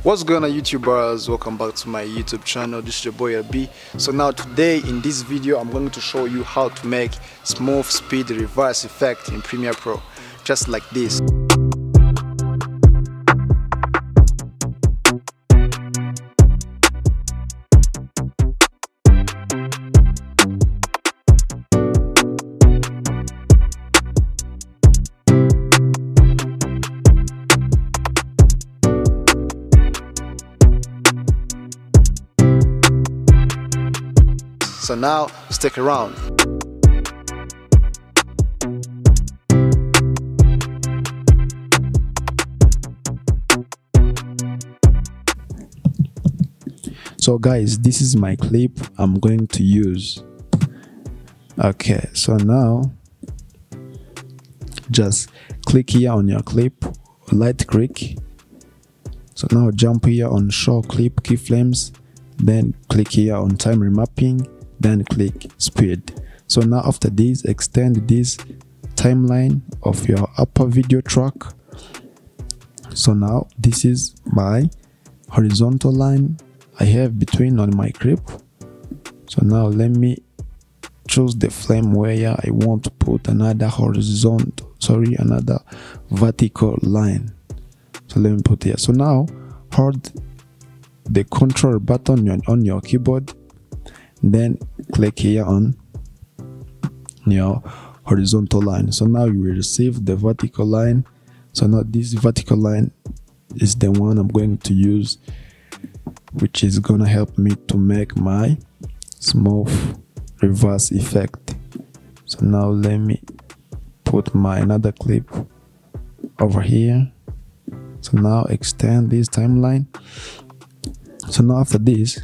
What's going on, YouTubers? Welcome back to my YouTube channel. This is your boy LB. So now today in this video I'm going to show you how to make smooth speed reverse effect in Premiere Pro, just like this. So now stick around. So guys, this is my clip I'm going to use. Okay, so now just click here on your clip, right click. So now jump here on show clip keyframes, then click here on time remapping, then click speed. So now after this, extend this timeline of your upper video track. So now this is my horizontal line I have between on my clip. So now let me choose the frame where I want to put another another vertical line. So let me put here. So now hold the control button on your keyboard, then click here on your horizontal line. So now you will receive the vertical line. So now this vertical line is the one I'm going to use, which is gonna help me to make my smooth reverse effect. So now let me put my another clip over here. So now extend this timeline. So now after this,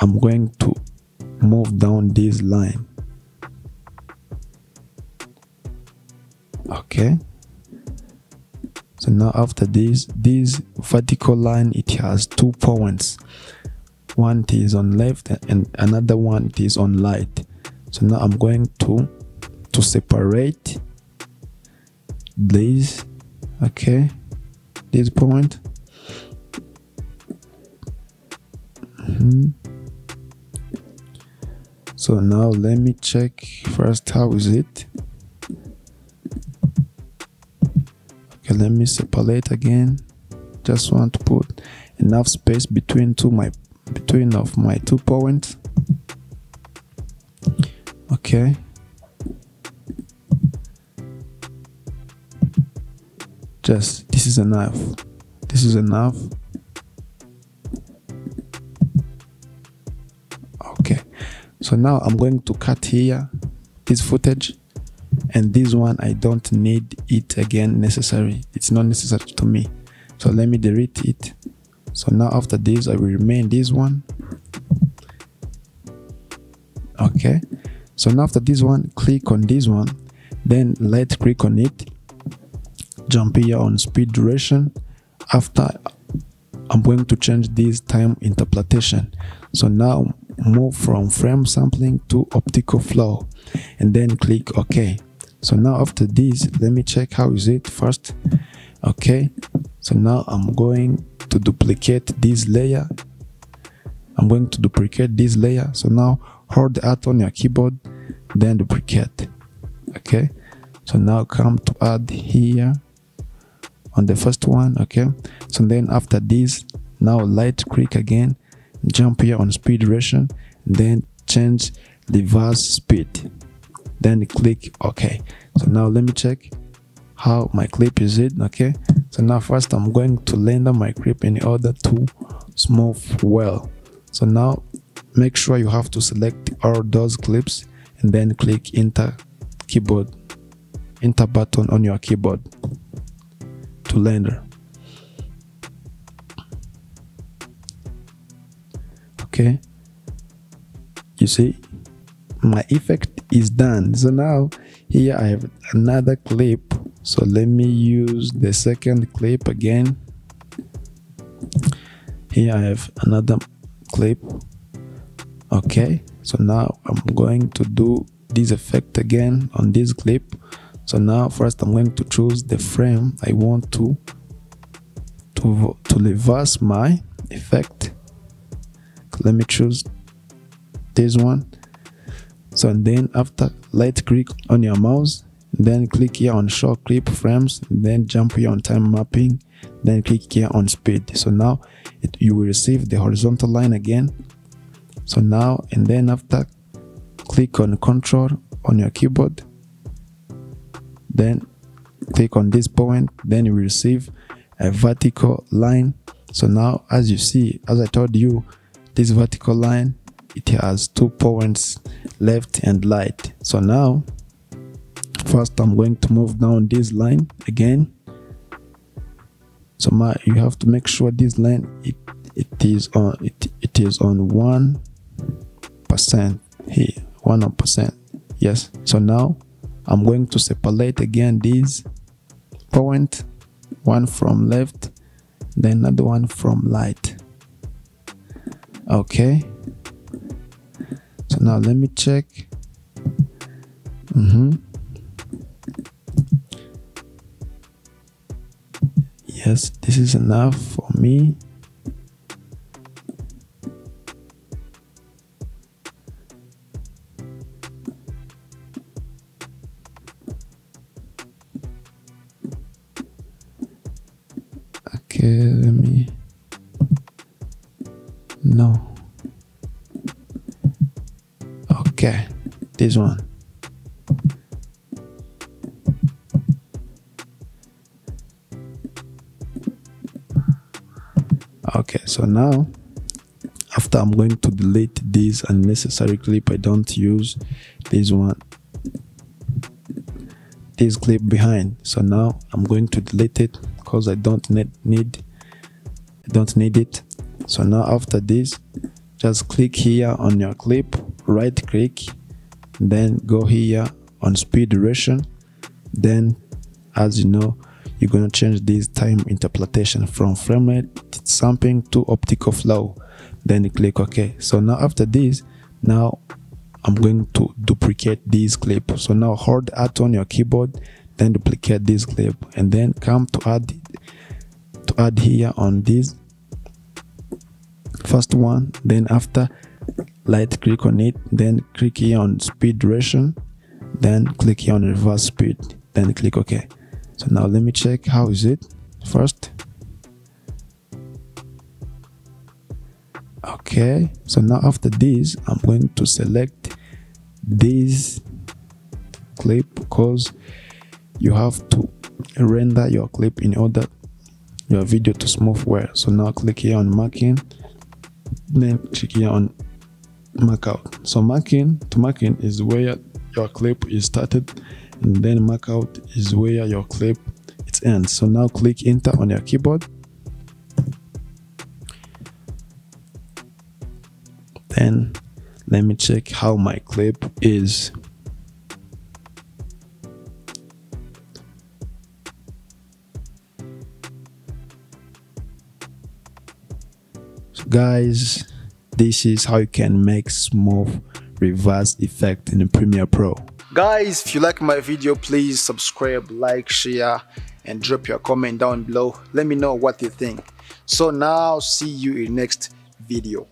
I'm going to move down this line. Okay. So now after this vertical line, it has 2 points. One is on left and another one is on right. So now I'm going to separate these. Okay, this point. So now let me check first how is it. Okay, let me separate again. Just want to put enough space between my 2 points. Okay. Just this is enough. This is enough. Okay. So now I'm going to cut here this footage, and this one I don't need it again necessary. It's not necessary to me. So let me delete it. So now after this I will remain this one. Okay. So now after this one, click on this one, then right click on it, jump here on speed duration. After I'm going to change this time interpolation. So now move from frame sampling to optical flow, and then click OK. So now after this, let me check how is it first. Okay, so now I'm going to duplicate this layer. So now hold the Alt on your keyboard, then duplicate. Okay, so now come to add here on the first one. Okay, so then after this, now right click again, jump here on speed duration, then change reverse speed, then click OK. So now let me check how my clip is it. Okay, so now first I'm going to render my clip in order to smooth well. So now make sure you have to select all those clips and then click enter button on your keyboard to render. Okay, you see my effect is done. So now here I have another clip. So let me use the second clip again. Here I have another clip. Okay, so now I'm going to do this effect again on this clip. So now first I'm going to choose the frame I want to to reverse my effect, let me choose this one. So and then after, right click on your mouse, then click here on show clip frames, then jump here on time mapping, then click here on speed. So now you will receive the horizontal line again. So now, and then after, click on control on your keyboard, then click on this point, then you will receive a vertical line. So now, as you see, as I told you, this vertical line, it has 2 points, left and right. So now first I'm going to move down this line again. So you have to make sure this line it is on 1% here, 1%. Yes. So now I'm going to separate again these point, one from left, then another one from right. Okay. So now let me check. Yes, this is enough for me. Okay, let me, no. Okay, this one. Okay, so now after, I'm going to delete this unnecessary clip. I don't use this one, this clip behind. So now I'm going to delete it because I don't need it. So now after this, just click here on your clip, right click, then go here on speed duration. Then, as you know, you're going to change this time interpolation from frame rate sampling to optical flow, then click OK. So now after this, now I'm going to duplicate this clip. So now hold Alt on your keyboard, then duplicate this clip, and then come to add here on this first one. Then after, right click on it, then click here on speed duration, then click here on reverse speed, then click OK. So now let me check how is it first. Okay, so now after this, I'm going to select this clip because you have to render your clip in order your video to smooth well. So now click here on marking, then click here on mark out. So marking is where your clip is started, and then mark out is where your clip it ends. So now click enter on your keyboard. Then let me check how my clip is. So guys, this is how you can make smooth reverse effect in Premiere Pro. Guys, if you like my video, please subscribe, like, share, and drop your comment down below. Let me know what you think. So now see you in next video.